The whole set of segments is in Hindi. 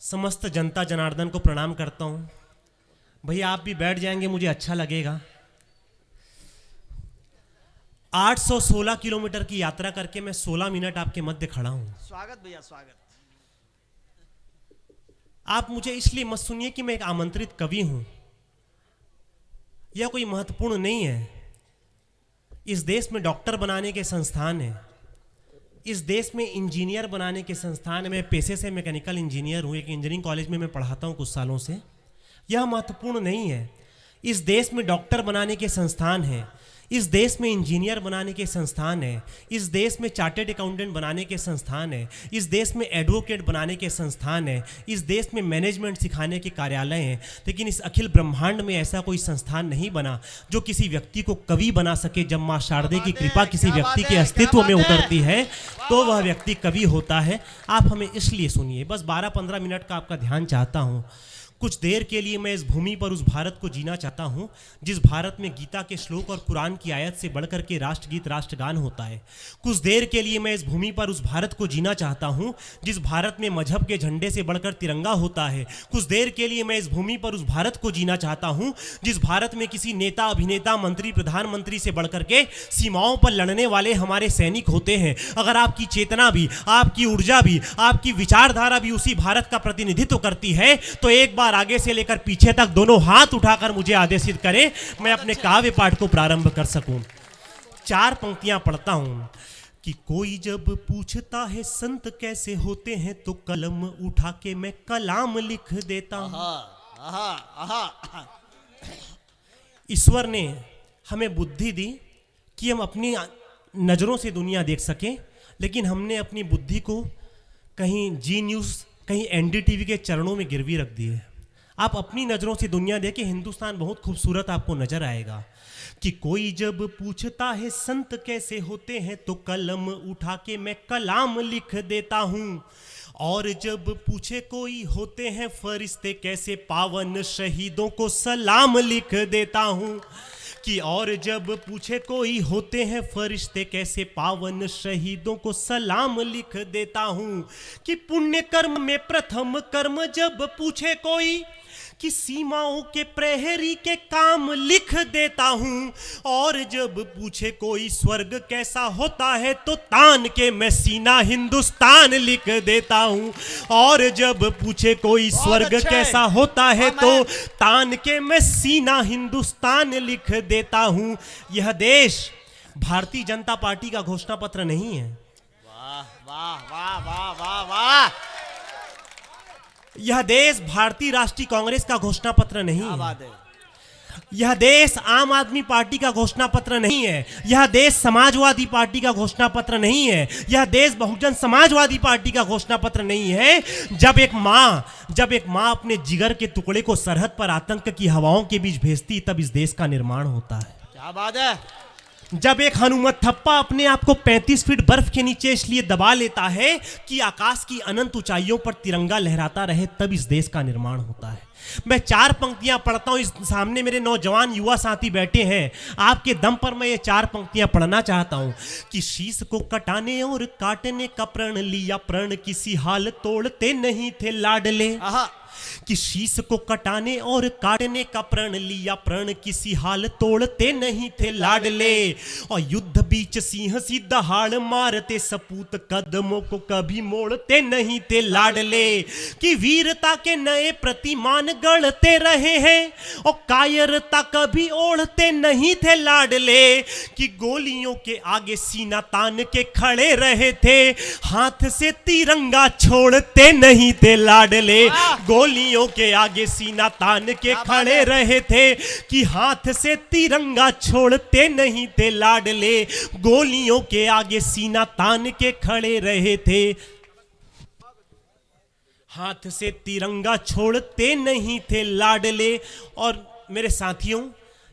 समस्त जनता जनार्दन को प्रणाम करता हूँ। भैया आप भी बैठ जाएंगे मुझे अच्छा लगेगा। 816 किलोमीटर की यात्रा करके मैं 16 मिनट आपके मध्य खड़ा हूँ। स्वागत भैया स्वागत। आप मुझे इसलिए मत सुनिए कि मैं एक आमंत्रित कवि हूँ, यह कोई महत्वपूर्ण नहीं है। इस देश में डॉक्टर बनाने के संस्थान हैं, इस देश में इंजीनियर बनाने के संस्थान है। मैं पेशे से मैकेनिकल इंजीनियर हूँ, एक इंजीनियरिंग कॉलेज में मैं पढ़ाता हूँ कुछ सालों से। यह महत्वपूर्ण नहीं है। इस देश में डॉक्टर बनाने के संस्थान हैं, इस देश में इंजीनियर बनाने के संस्थान है, इस देश में चार्टेड अकाउंटेंट बनाने के संस्थान है, इस देश में एडवोकेट बनाने के संस्थान है, इस देश में मैनेजमेंट सिखाने के कार्यालय हैं। लेकिन इस अखिल ब्रह्मांड में ऐसा कोई संस्थान नहीं बना जो किसी व्यक्ति को कवि बना सके। जब माँ शारदे की कृपा किसी व्यक्ति के अस्तित्व में उतरती है तो वह व्यक्ति कवि होता है। आप हमें इसलिए सुनिए, बस 12-15 मिनट का आपका ध्यान चाहता हूँ। कुछ देर के लिए मैं इस भूमि पर उस भारत को जीना चाहता हूँ जिस भारत में गीता के श्लोक और कुरान की आयत से बढ़कर के राष्ट्रगीत राष्ट्रगान होता है। कुछ देर के लिए मैं इस भूमि पर उस भारत को जीना चाहता हूँ जिस भारत में मजहब के झंडे से बढ़कर तिरंगा होता है। कुछ देर के लिए मैं इस भूमि पर उस भारत को जीना चाहता हूँ जिस भारत में किसी नेता, अभिनेता, मंत्री, प्रधानमंत्री से बढ़कर के सीमाओं पर लड़ने वाले हमारे सैनिक होते हैं। अगर आपकी चेतना भी, आपकी ऊर्जा भी, आपकी विचारधारा भी उसी भारत का प्रतिनिधित्व करती है तो एक बार आगे से लेकर पीछे तक दोनों हाथ उठाकर मुझे आदेशित करें, मैं अपने काव्य पाठ को प्रारंभ कर सकूं। 4 पंक्तियां पढ़ता हूं कि कोई जब पूछता है संत कैसे होते हैं तो कलम उठा के मैं कलाम लिख देता हूं। ईश्वर ने हमें बुद्धि दी कि हम अपनी नजरों से दुनिया देख सकें, लेकिन हमने अपनी बुद्धि को कहीं जी न्यूज़, कहीं एनडीटीवी के चरणों में गिरवी रख दी है। आप अपनी नज़रों से दुनिया देखें, हिंदुस्तान बहुत खूबसूरत आपको नजर आएगा। कि कोई जब पूछता है संत कैसे होते हैं तो कलम उठा के मैं कलाम लिख देता हूँ, और जब पूछे कोई होते हैं फरिश्ते कैसे पावन शहीदों को सलाम लिख देता हूँ। कि और जब पूछे कोई होते हैं फरिश्ते कैसे पावन शहीदों को सलाम लिख देता हूँ। कि पुण्य कर्म में प्रथम कर्म जब पूछे कोई कि सीमाओं के प्रहरी के काम लिख देता हूँ, और जब पूछे कोई स्वर्ग कैसा होता है तो तान के मैं सीना हिंदुस्तान लिख देता हूँ। और जब पूछे कोई स्वर्ग कैसा होता है तो तान के मैं सीना हिंदुस्तान लिख देता हूँ। यह देश भारतीय जनता पार्टी का घोषणा पत्र नहीं है। वाह वाह वाह वाह वाह वाह। यह देश भारतीय राष्ट्रीय कांग्रेस का घोषणा पत्र नहीं है। यह देश आम आदमी पार्टी का घोषणा पत्र नहीं है। यह देश समाजवादी पार्टी का घोषणा पत्र नहीं है। यह देश बहुजन समाजवादी पार्टी का घोषणा पत्र नहीं है। जब एक माँ अपने जिगर के टुकड़े को सरहद पर आतंक की हवाओं के बीच भेजती तब इस देश का निर्माण होता है। क्या बात है। जब एक हनुमत थप्पा अपने आप को 35 फीट बर्फ के नीचे इसलिए दबा लेता है कि आकाश की अनंत ऊंचाइयों पर तिरंगा लहराता रहे, तब इस देश का निर्माण होता है। मैं 4 पंक्तियां पढ़ता हूं, इस सामने मेरे नौजवान युवा साथी बैठे हैं, आपके दम पर मैं ये 4 पंक्तियां पढ़ना चाहता हूं। कि शीश को कटाने और काटने का प्रण लिया, प्रण किसी हाल तोड़ते नहीं थे लाडले। कि शीश को कटाने और काटने का प्रण लिया, प्रण किसी हाल तोड़ते नहीं थे लाडले। और युद्ध बीच सिंह सी दहाड़ मारते, सपूत कदमों को कभी मोड़ते नहीं थे लाडले। कि वीरता के नए प्रतिमान गढ़ते रहे हैं और कायरता कभी ओढ़ते नहीं थे लाडले। कि गोलियों के आगे सीना तान के खड़े रहे थे, हाथ से तिरंगा छोड़ते नहीं थे लाडले। गोलियों के आगे सीना तान के खड़े रहे थे कि हाथ से तिरंगा छोड़ते नहीं थे लाडले। गोलियों के आगे सीना तान के खड़े रहे थे, हाथ से तिरंगा छोड़ते नहीं थे लाडले। और मेरे साथियों,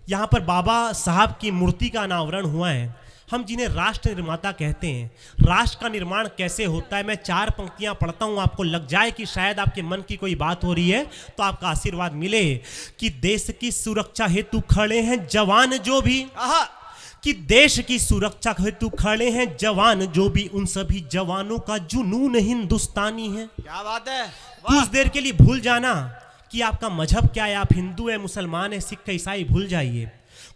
यहाँ पर बाबा साहब की मूर्ति का अनावरण हुआ है। हम जिन्हें राष्ट्र निर्माता कहते हैं, राष्ट्र का निर्माण कैसे होता है, मैं 4 पंक्तियां पढ़ता हूं, आपको लग जाए कि शायद आपके मन की कोई बात हो रही है तो आपका आशीर्वाद मिले। कि देश की सुरक्षा हेतु खड़े हैं जवान जो भी, कि देश की सुरक्षा हेतु खड़े हैं जवान जो भी, उन सभी जवानों का जुनून हिंदुस्तानी है। क्या बात है। कुछ देर के लिए भूल जाना कि आपका मजहब क्या है, आप हिंदू है, मुसलमान है, सिख है, ईसाई, भूल जाइए।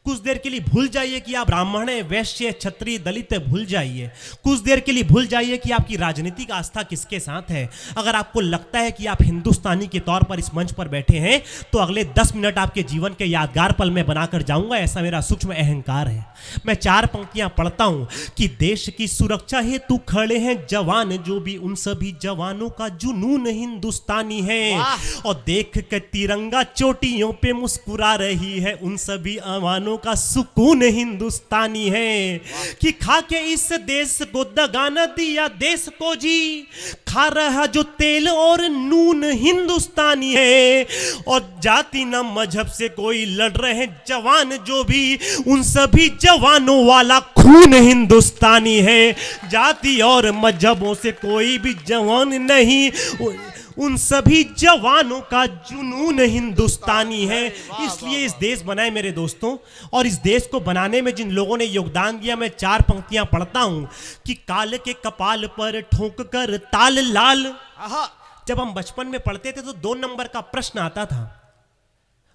कुछ देर के लिए भूल जाइए कि आप ब्राह्मण है, वैश्य है, क्षत्रिय, दलित है, भूल जाइए। कुछ देर के लिए भूल जाइए कि आपकी राजनीतिक आस्था किसके साथ है। अगर आपको लगता है कि आप हिंदुस्तानी के तौर पर इस मंच पर बैठे हैं तो अगले 10 मिनट आपके जीवन के यादगार पल में बनाकर जाऊंगा, ऐसा मेरा सूक्ष्म अहंकार है। मैं 4 पंक्तियां पढ़ता हूं कि देश की सुरक्षा हेतु खड़े हैं जवान, जो भी उन सभी जवानों का जुनून हिंदुस्तानी है। और देख के तिरंगा चोटियों पे मुस्कुरा रही है, उन सभी अवानों का सुकून हिंदुस्तानी है। कि खा के इस देश को दगा न दिया देश को जी, खा रहा जो तेल और नून हिंदुस्तानी है। और जाति न मजहब से कोई लड़ रहे हैं जवान, जो भी उन सभी जवानों वाला खून हिंदुस्तानी है। जाति और मजहबों से कोई भी जवान नहीं, उन सभी जवानों का जुनून हिंदुस्तानी है। इसलिए इस देश बनाए मेरे दोस्तों, और इस देश को बनाने में जिन लोगों ने योगदान दिया, मैं 4 पंक्तियां पढ़ता हूं कि काल के कपाल पर ठोक कर ताल लाल। जब हम बचपन में पढ़ते थे तो 2 नंबर का प्रश्न आता था।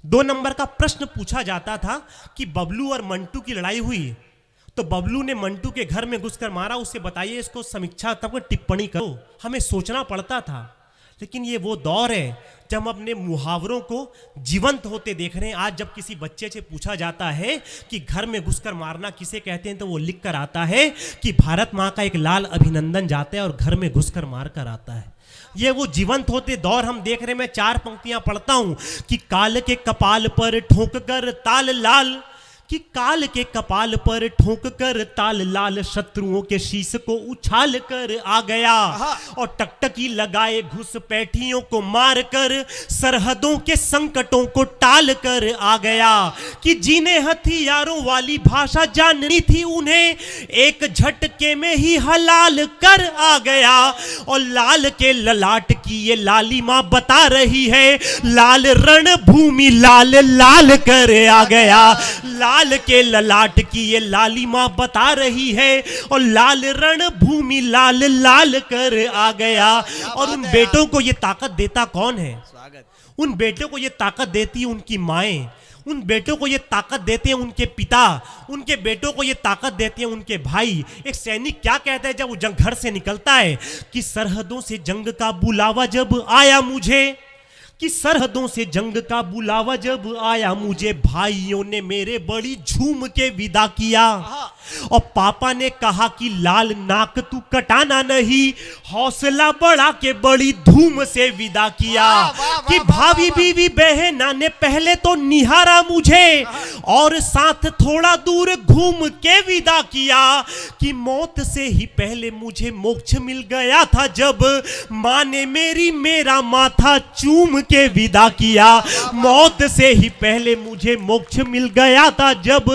2 नंबर का प्रश्न पूछा जाता था कि बबलू और मंटू की लड़ाई हुई तो बबलू ने मंटू के घर में घुसकर मारा, उससे बताइए, इसको समीक्षा तब टिप्पणी करो। हमें सोचना पड़ता था। लेकिन ये वो दौर है जब हम अपने मुहावरों को जीवंत होते देख रहे हैं। आज जब किसी बच्चे से पूछा जाता है कि घर में घुसकर मारना किसे कहते हैं, तो वो लिख कर आता है कि भारत माँ का एक लाल अभिनंदन जाता है और घर में घुसकर मार कर आता है। ये वो जीवंत होते दौर हम देख रहे हैं। मैं 4 पंक्तियां पढ़ता हूं कि काल के कपाल पर ठोक कर ताल लाल, कि काल के कपाल पर ठोक कर ताल लाल, शत्रुओं के शीश को उछाल कर आ गया। और टकटकी लगाए घुसपैठियों को मार कर सरहदों के संकटों को टाल कर आ गया। कि जिन्हें हथियारों वाली भाषा जाननी थी, उन्हें एक झटके में ही हलाल कर आ गया। और लाल के ललाट की ये लालिमा बता रही है, लाल रणभूमि लाल लाल कर आ गया। लाल के ललाट की ये लालिमा बता रही है, और लाल रणभूमि लाल लाल कर आ गया। और उन बेटों को ये ताकत देता कौन है? उन बेटों को ये ताकत देती है उनकी माएं, उन बेटों को ये ताकत देते हैं उनके पिता, उनके बेटों को ये ताकत देते हैं उनके भाई। एक सैनिक क्या कहता है जब वो घर से निकलता है कि सरहदों से जंग का बुलावा जब आया मुझे, कि सरहदों से जंग का बुलावा जब आया मुझे, भाइयों ने मेरे बड़ी झूम के विदा किया। और पापा ने कहा कि लाल नाक तू कटाना नहीं, हौसला बढ़ा के बड़ी धूम से विदा किया। कि भाभी बीवी बहना ने पहले तो निहारा मुझे और साथ थोड़ा दूर घूम के विदा किया। कि मौत से ही पहले मुझे मोक्ष मिल गया था, जब माँ ने मेरा माथा चूम के विदा किया। मौत से ही पहले मुझे मोक्ष मिल गया था, जब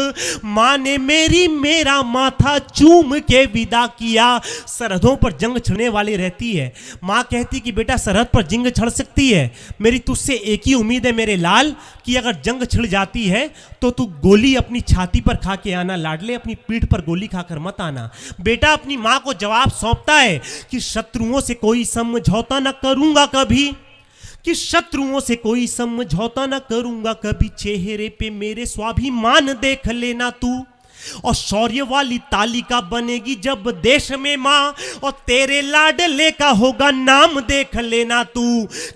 माँ ने मेरा माथा चूम के विदा किया। सरहदों पर जंग छिड़ने वाली रहती है। माँ कहती कि बेटा सरहद पर जंग छिड़ सकती है, मेरी तुझसे एक ही उम्मीद है मेरे लाल, कि अगर जंग छिड़ जाती है तो तू गोली अपनी छाती पर खा के आना, लाडले अपनी पीठ पर गोली खाकर मत आना। बेटा अपनी माँ को जवाब सौंपता है कि शत्रुओं से कोई समझौता न करूंगा कभी, कि शत्रुओं से कोई समझौता न करूंगा कभी, चेहरे पे मेरे स्वाभिमान देख लेना तू। और शौर्य वाली तालिका बनेगी जब देश में माँ, और तेरे लाडले का होगा नाम देख लेना तू।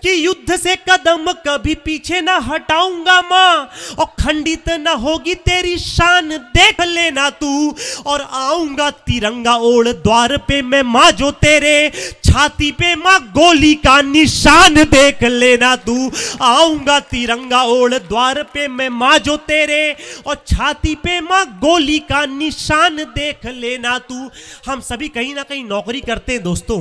कि युद्ध से कदम कभी पीछे ना हटाऊंगा माँ, और खंडित ना होगी तेरी शान देख लेना तू। और आऊंगा तिरंगा ओढ़ द्वार पे मैं माँ, जो तेरे छाती पे माँ गोली का निशान देख लेना तू। आऊंगा तिरंगा ओढ़ द्वार पे मैं माँ, जो तेरे और छाती पे माँ गोली का निशान देख लेना तू। हम सभी कहीं ना कहीं नौकरी करते हैं दोस्तों।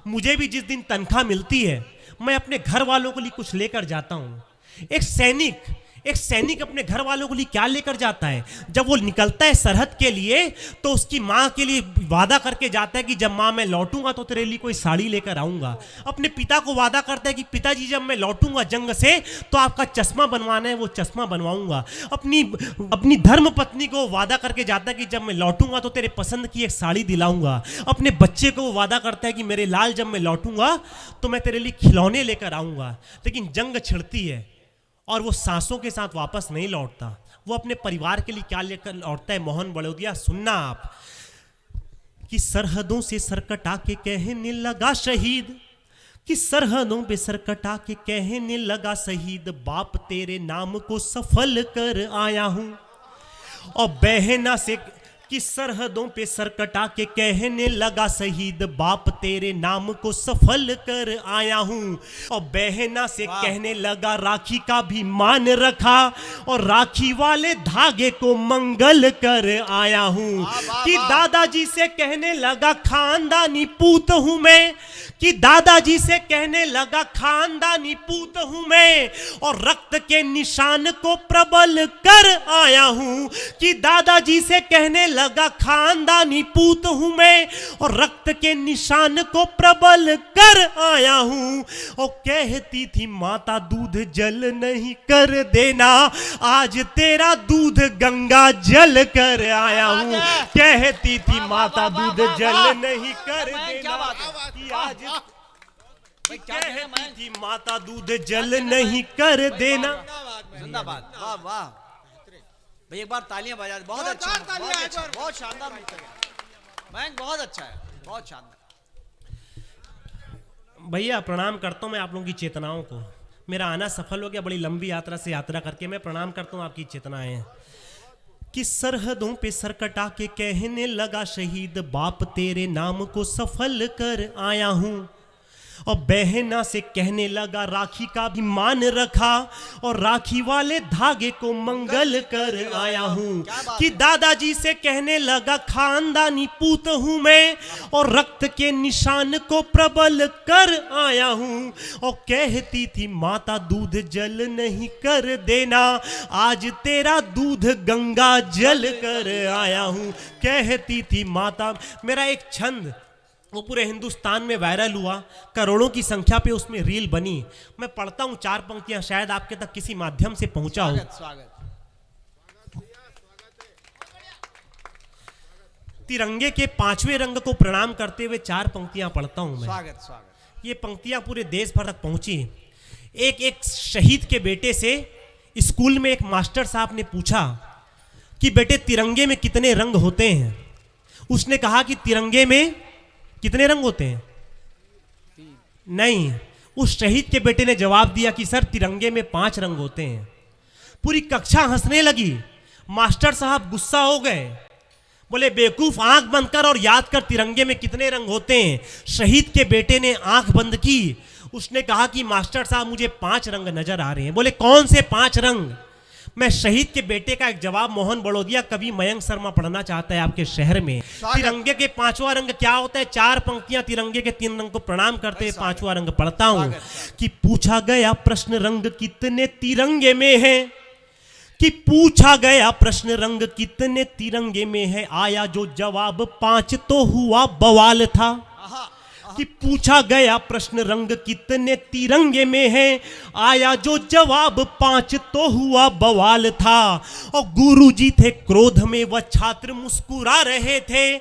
मुझे भी जिस दिन तनख्वाह मिलती है मैं अपने घर वालों के लिए कुछ लेकर जाता हूं। एक सैनिक एक सैनिक अपने घर वालों के लिए क्या लेकर जाता है? जब वो निकलता है सरहद के लिए तो उसकी माँ के लिए वादा करके जाता है कि जब माँ मैं लौटूंगा तो तेरे लिए कोई साड़ी लेकर आऊंगा। अपने पिता को वादा करता है कि पिताजी जब मैं लौटूंगा जंग से तो आपका चश्मा बनवाना है, वो चश्मा बनवाऊंगा। अपनी धर्म पत्नी को वादा करके जाता है कि जब मैं लौटूंगा तो तेरे पसंद की एक साड़ी दिलाऊंगा। अपने बच्चे को वादा करता है कि मेरे लाल जब मैं लौटूंगा तो मैं तेरे लिए खिलौने लेकर आऊंगा। लेकिन जंग छिड़ती है और वो सांसों के साथ वापस नहीं लौटता। वो अपने परिवार के लिए क्या लेकर लौटता है? मोहन बड़ौदिया, सुनना आप कि सरहदों से सर कटा के कहने लगा शहीद, कि सरहदों पे सर कटा के कहने लगा शहीद, बाप तेरे नाम को सफल कर आया हूं। और बहना से कि सरहदों पे सर कटा के कहने लगा शहीद, बाप तेरे नाम को सफल कर आया हूं। और बहना से कहने लगा राखी का भी मान रखा, और राखी वाले धागे को मंगल कर आया हूं। कि दादाजी से कहने लगा खानदानी पूत हूं मैं, कि दादाजी से कहने लगा खानदानी पूत हूं मैं, और रक्त के निशान को प्रबल कर आया हूं। कि दादाजी से कहने लगा खानदानी पूत हूं मैं, और रक्त के निशान को प्रबल कर आया हूं। और कहती थी माता दूध जल नहीं कर देना, आज तेरा दूध गंगा जल कर आया हूं। कहती थी माता दूध जल नहीं कर देना, आज कहती थी माता दूध जल नहीं कर देना। जिंदाबाद, वाह वाह भाई, एक बार तालियां बजा दे। बहुत अच्छा, बहुत शानदार मयंक, बहुत अच्छा है, बहुत शानदार। भैया प्रणाम करता हूं मैं आप लोगों की चेतनाओं को। मेरा आना सफल हो गया, बड़ी लंबी यात्रा से यात्रा करके। मैं प्रणाम करता हूं आपकी चेतनाएं। कि सरहदों पे सर कटा के कहने लगा शहीद, बाप तेरे नाम को सफल कर आया हूं। और बहना से कहने लगा राखी का भी मान रखा, और राखी वाले धागे को मंगल कर आया हूं। कि दादाजी से कहने लगा खानदानी पूत हूं मैं, और रक्त के निशान को प्रबल कर आया हूं। और कहती थी माता दूध जल नहीं कर देना, आज तेरा दूध गंगा जल कर आया हूं। कहती थी माता। मेरा एक छंद वो पूरे हिंदुस्तान में वायरल हुआ, करोड़ों की संख्या पे उसमें रील बनी। मैं पढ़ता हूं 4 पंक्तियां, शायद आपके तक किसी माध्यम से पहुंचा हो। तिरंगे के 5वें रंग को प्रणाम करते हुए 4 पंक्तियां पढ़ता हूं मैं। स्वागत स्वागत। ये पंक्तियां पूरे देश भर तक पहुंची। एक शहीद के बेटे से स्कूल में एक मास्टर साहब ने पूछा कि बेटे तिरंगे में कितने रंग होते हैं? उसने कहा कि तिरंगे में कितने रंग होते हैं? नहीं, उस शहीद के बेटे ने जवाब दिया कि सर तिरंगे में 5 रंग होते हैं। पूरी कक्षा हंसने लगी। मास्टर साहब गुस्सा हो गए, बोले बेवकूफ, आंख बंद कर और याद कर तिरंगे में कितने रंग होते हैं। शहीद के बेटे ने आंख बंद की। उसने कहा कि मास्टर साहब मुझे 5 रंग नजर आ रहे हैं। बोले कौन से 5 रंग? मैं शहीद के बेटे का एक जवाब मोहन बड़ौदिया कवि मयंक शर्मा पढ़ना चाहता है आपके शहर में। तिरंगे के 5वां रंग क्या होता है? 4 पंक्तियां तिरंगे के 3 रंग को प्रणाम करते हुए 5वां रंग पढ़ता हूं। कि पूछा गया प्रश्न रंग कितने तिरंगे में है, कि पूछा गया प्रश्न रंग कितने तिरंगे में है, आया जो जवाब 5 तो हुआ बवाल था। कि पूछा गया प्रश्न रंग कितने तिरंगे में है, आया जो जवाब 5 तो हुआ बवाल था। और गुरुजी थे क्रोध में, वह छात्र मुस्कुरा रहे थे,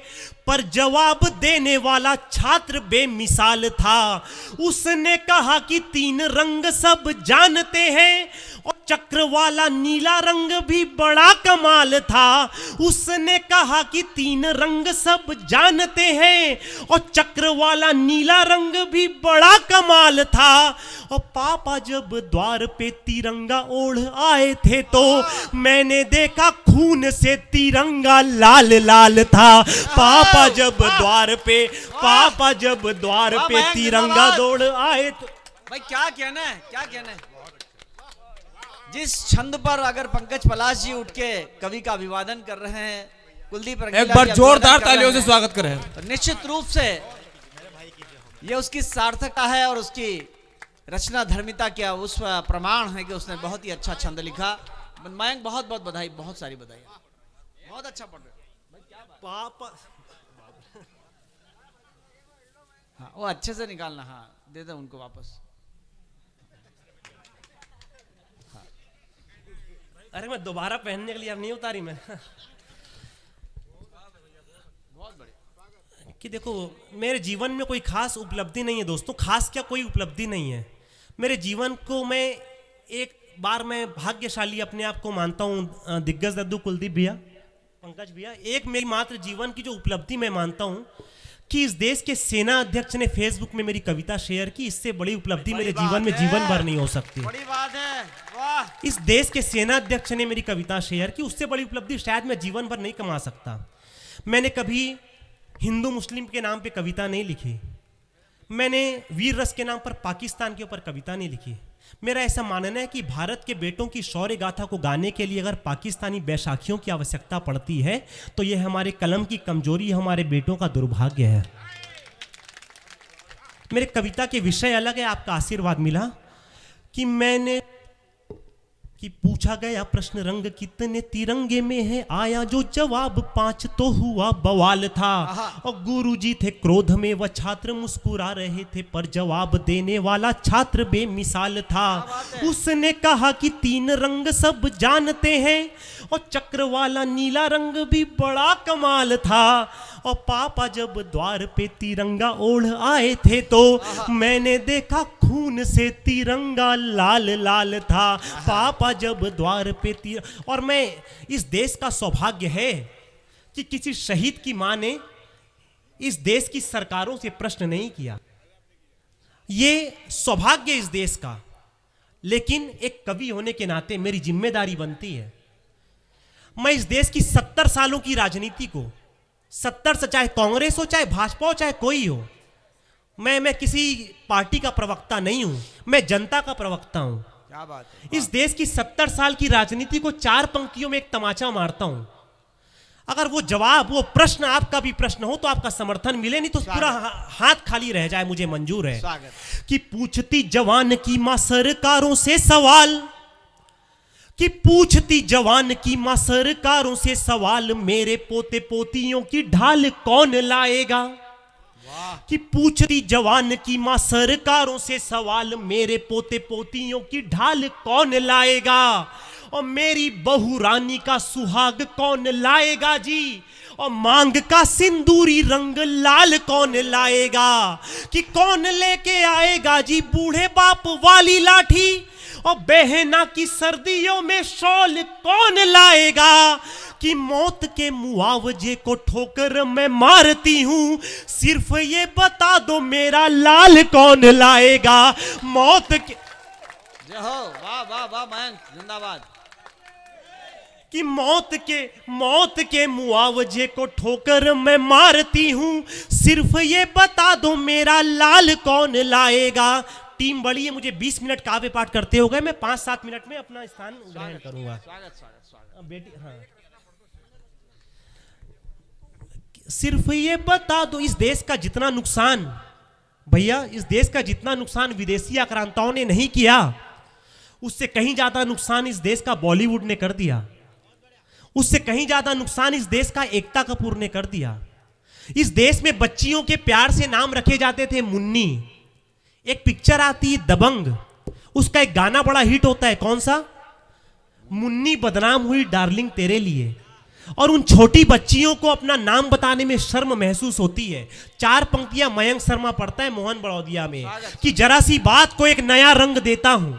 पर जवाब देने वाला छात्र बेमिसाल था। उसने कहा कि 3 रंग सब जानते हैं, और चक्र वाला नीला रंग भी बड़ा कमाल था। उसने कहा कि 3 रंग सब जानते हैं, और चक्र वाला नीला रंग भी बड़ा कमाल था। और पापा जब द्वार पे तिरंगा ओढ़ आए थे तो मैंने देखा खून से तिरंगा लाल लाल था। पापा जब द्वार पे तिरंगा दौड़ आए तो। भाई क्या कहना है, क्या कहना है? जिस छंद पर अगर पंकज पलाश जी उठ के कवि का अभिवादन कर रहे हैं, कुलदीप रंगीला एक बार जोरदार तालियों से स्वागत करें। तो निश्चित रूप से ये उसकी सार्थकता है और उसकी रचना धर्मिता क्या उस प्रमाण है कि उसने बहुत ही अच्छा छंद लिखा। मयंक बहुत बहुत बधाई, बहुत सारी बधाई, बहुत अच्छा पढ़ रहे हो। पापा हाँ वो अच्छे से निकालना, हाँ दे दो उनको वापस। अरे मैं दोबारा पहनने के लिए अब नहीं उतारी मैं। बहुत बढ़िया। कि देखो मेरे जीवन में कोई खास उपलब्धि नहीं है दोस्तों, खास क्या कोई उपलब्धि नहीं है। मेरे जीवन को मैं एक बार मैं भाग्यशाली अपने आप को मानता हूँ, दिग्गज दद्दू कुलदीप भैया, पंकज भैया, एक मेरी मात्र जीवन की जो उपलब्धि मैं मानता हूँ कि इस देश के सेना अध्यक्ष ने फेसबुक में मेरी कविता शेयर की। इससे बड़ी उपलब्धि मेरे जीवन में जीवन भर नहीं हो सकती। बड़ी बात है, वाह। इस देश के सेना अध्यक्ष ने मेरी कविता शेयर की, उससे बड़ी उपलब्धि शायद मैं जीवन भर नहीं कमा सकता। मैंने कभी हिंदू मुस्लिम के नाम पे कविता नहीं लिखी, मैंने वीर रस के नाम पर पाकिस्तान के ऊपर कविता नहीं लिखी। मेरा ऐसा मानना है कि भारत के बेटों की शौर्य गाथा को गाने के लिए अगर पाकिस्तानी बैसाखियों की आवश्यकता पड़ती है तो यह हमारे कलम की कमजोरी, हमारे बेटों का दुर्भाग्य है। मेरे कविता के विषय अलग है, आपका आशीर्वाद मिला कि मैंने कि पूछा गया प्रश्न रंग कितने तिरंगे में है, आया जो जवाब 5 तो हुआ बवाल था। और गुरुजी थे क्रोध में, वह छात्र मुस्कुरा रहे थे, पर जवाब देने वाला छात्र बेमिसाल था। उसने कहा कि 3 रंग सब जानते हैं, और चक्र वाला नीला रंग भी बड़ा कमाल था। और पापा जब द्वार पे तिरंगा ओढ़ आए थे तो मैंने देखा खून से तिरंगा लाल लाल था। पापा जब द्वार पे और मैं, इस देश का सौभाग्य है कि किसी शहीद की मां ने इस देश की सरकारों से प्रश्न नहीं किया। ये सौभाग्य इस देश का, लेकिन एक कवि होने के नाते मेरी जिम्मेदारी बनती है। मैं इस देश की 70 सालों की राजनीति को, 70 से, चाहे कांग्रेस हो, चाहे भाजपा हो, चाहे कोई हो, मैं किसी पार्टी का प्रवक्ता नहीं हूं, मैं जनता का प्रवक्ता हूं। क्या बात है। इस देश की 70 साल की राजनीति को 4 पंक्तियों में एक तमाचा मारता हूं। अगर वो जवाब, वो प्रश्न आपका भी प्रश्न हो तो आपका समर्थन मिले, नहीं तो पूरा हाथ खाली रह जाए, मुझे मंजूर है। कि पूछती जवान की मां सरकारों से सवाल, कि पूछती जवान की मां सरकारों से सवाल, मेरे पोते पोतियों की ढाल कौन लाएगा। कि पूछती जवान की मां सरकारों से सवाल, मेरे पोते पोतियों की ढाल कौन लाएगा। और मेरी बहू रानी का सुहाग कौन लाएगा जी, और मांग का सिंदूरी रंग लाल कौन लाएगा। कि कौन लेके आएगा जी बूढ़े बाप वाली लाठी, और बहना की सर्दियों में शॉल कौन लाएगा। कि मौत के मुआवजे को ठोकर मैं मारती हूं, सिर्फ ये बता दो मेरा लाल कौन लाएगा। मौत के, जय हो, वाह वाह वाह मयंक, जिंदाबाद। कि मौत के मुआवजे को ठोकर मैं मारती हूं, सिर्फ ये बता दो मेरा लाल कौन लाएगा। टीम बड़ी है, मुझे 20 मिनट काव्य पाठ करते हो गए, मैं 5-7 मिनट में अपना स्थान ग्रहण करूंगा। स्वागत। बेटी, हाँ, सिर्फ ये बता दो, इस देश का जितना नुकसान, भैया इस देश का जितना नुकसान विदेशी आक्रांताओं ने नहीं किया, उससे कहीं ज्यादा नुकसान इस देश का बॉलीवुड ने कर दिया। उससे कहीं ज्यादा नुकसान इस देश का एकता कपूर ने कर दिया। इस देश में बच्चियों के प्यार से नाम रखे जाते थे मुन्नी। एक पिक्चर आती है दबंग, उसका एक गाना बड़ा हिट होता है, कौन सा, मुन्नी बदनाम हुई डार्लिंग तेरे लिए। और उन छोटी बच्चियों को अपना नाम बताने में शर्म महसूस होती है। 4 पंक्तियां मयंक शर्मा पढ़ता है मोहन बड़ौदिया में, कि जरा सी बात को एक नया रंग देता हूं,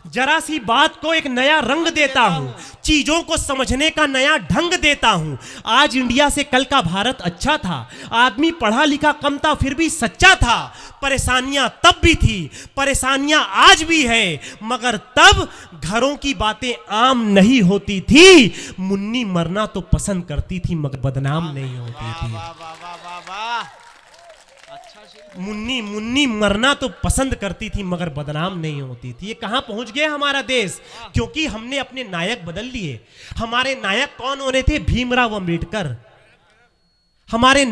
जरा सी बात को एक नया रंग देता हूं, चीजों को समझने का नया ढंग देता हूं। आज इंडिया से कल का भारत अच्छा था, आदमी पढ़ा लिखा कम था फिर भी सच्चा था। परेशानियां तब भी थी, परेशानियां आज भी है, मगर तब घरों की बातें आम नहीं होती थी। मुन्नी मरना तो पसंद करती थी मगर बदनाम नहीं होती थी। मुन्नी मरना तो पसंद करती थी मगर बदनाम नहीं होती थी। ये कहां पहुंच गया हमारा देश, क्योंकि हमने अपने नायक बदल लिए। हमारे नायक कौन होने थे, भीमराव अंबेडकर। हमारे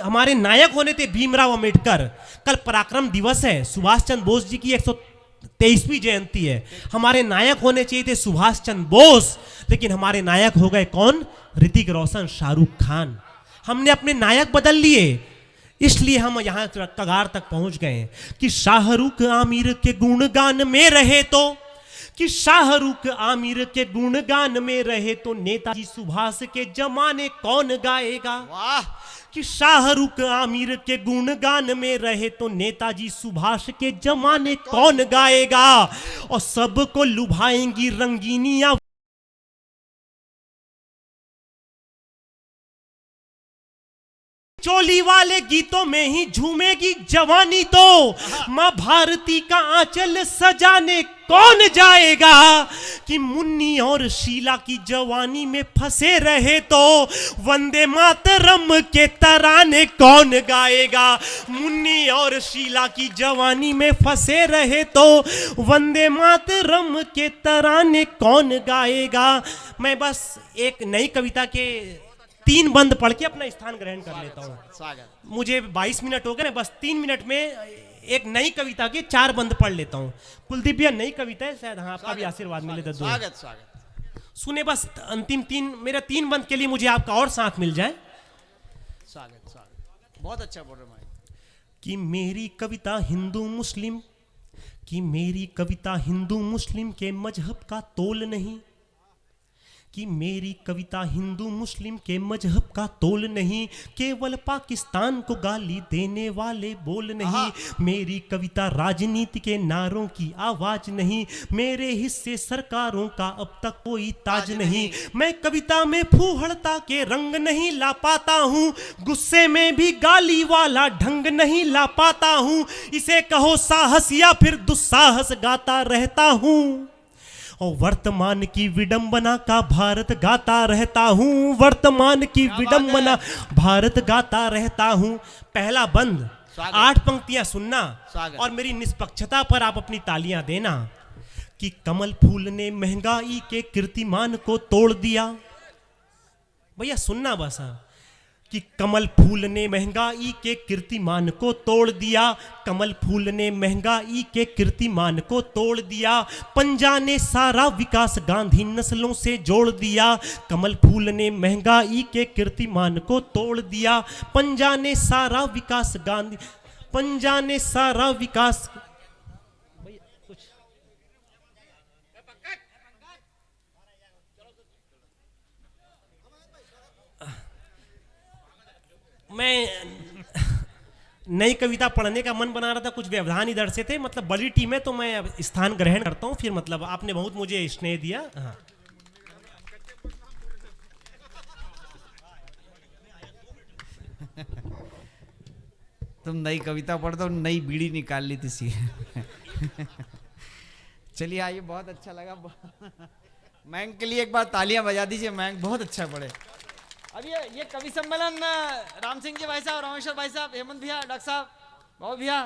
हमारे नायक होने थे भीमराव अंबेडकर। कल पराक्रम दिवस है, सुभाष चंद्र बोस जी की 123वीं जयंती है। हमारे नायक होने चाहिए थे सुभाष चंद्र बोस, लेकिन हमारे नायक हो गए कौन? ऋतिक रोशन, शाहरुख खान। हमने अपने नायक बदल लिए, इसलिए हम यहां कगार तक पहुंच गए कि शाहरुख आमिर के गुणगान में रहे तो, कि शाहरुख आमिर के गुणगान में रहे तो नेताजी सुभाष के जमाने कौन गाएगा? वाह, कि शाहरुख आमिर के गुणगान में रहे तो नेताजी सुभाष के जमाने कौन गाएगा? और सबको लुभाएंगी रंगीनियां, चोली वाले गीतों में ही झूमेगी जवानी तो मां भारती का आंचल सजाने कौन जाएगा? कि मुन्नी और शीला की जवानी में फंसे रहे तो वंदे मातरम के तराने कौन गाएगा? मुन्नी और शीला की जवानी में फंसे रहे तो वंदे मातरम के तराने कौन गाएगा? मैं बस एक नई कविता के 3 बंद पढ़ के अपना स्थान ग्रहण कर लेता हूँ। स्वागत। मुझे 22 मिनट हो गए, मैं बस 3 मिनट में एक नई कविता के 4 बंद पढ़ लेता हूँ। कुलदीप भैया नई कविता है, शायद हाँ आपका भी आशीर्वाद मिले तो स्वागत स्वागत। सुने बस अंतिम 3 मेरा 3 बंद के लिए मुझे आपका और साथ मिल जाए। स्वागत स्वागत, बहुत अच्छा बोल रहे हैं। कि मेरी कविता हिंदू मुस्लिम, कि मेरी कविता हिंदू मुस्लिम के मजहब का तोल नहीं, कि मेरी कविता हिंदू मुस्लिम के मजहब का तोल नहीं, केवल पाकिस्तान को गाली देने वाले बोल नहीं। मेरी कविता राजनीति के नारों की आवाज नहीं, मेरे हिस्से सरकारों का अब तक कोई ताज नहीं। मैं कविता में फूहड़ता के रंग नहीं ला पाता हूँ, गुस्से में भी गाली वाला ढंग नहीं ला पाता हूँ। इसे कहो साहस या फिर दुस्साहस गाता रहता हूँ, और वर्तमान की विडंबना का भारत गाता रहता हूँ। वर्तमान की विडंबना भारत गाता रहता हूँ। पहला बंद 8 पंक्तियां सुनना और मेरी निष्पक्षता पर आप अपनी तालियां देना। कि कमल फूल ने महंगाई के कीर्तिमान को तोड़ दिया। भैया सुनना बस। कि कमल फूल ने महंगाई के कीर्तिमान को तोड़ दिया, कमल फूल ने महंगाई के कीर्तिमान को तोड़ दिया। पंजा ने सारा विकास गांधी नस्लों से जोड़ दिया। कमल फूल ने महंगाई के कीर्तिमान को तोड़ दिया। पंजा ने सारा विकास गांधी, पंजा ने सारा विकास। मैं नई कविता पढ़ने का मन बना रहा था, कुछ व्यवधान इधर से थे, मतलब बड़ी टीम है तो मैं स्थान ग्रहण करता हूँ। फिर मतलब आपने बहुत मुझे स्नेह दिया। हाँ तुम नई कविता पढ़ते हो, नई बीड़ी निकाल ली थी। चलिए आइए, बहुत अच्छा लगा। मैंग के लिए एक बार तालियां बजा दीजिए, मैंग बहुत अच्छा पढ़े। अब ये कवि सम्मेलन राम सिंह जी भाई साहब, रामेश्वर भाई साहब, हेमंत भैया, डॉक्टर साहब, बाबू भैया,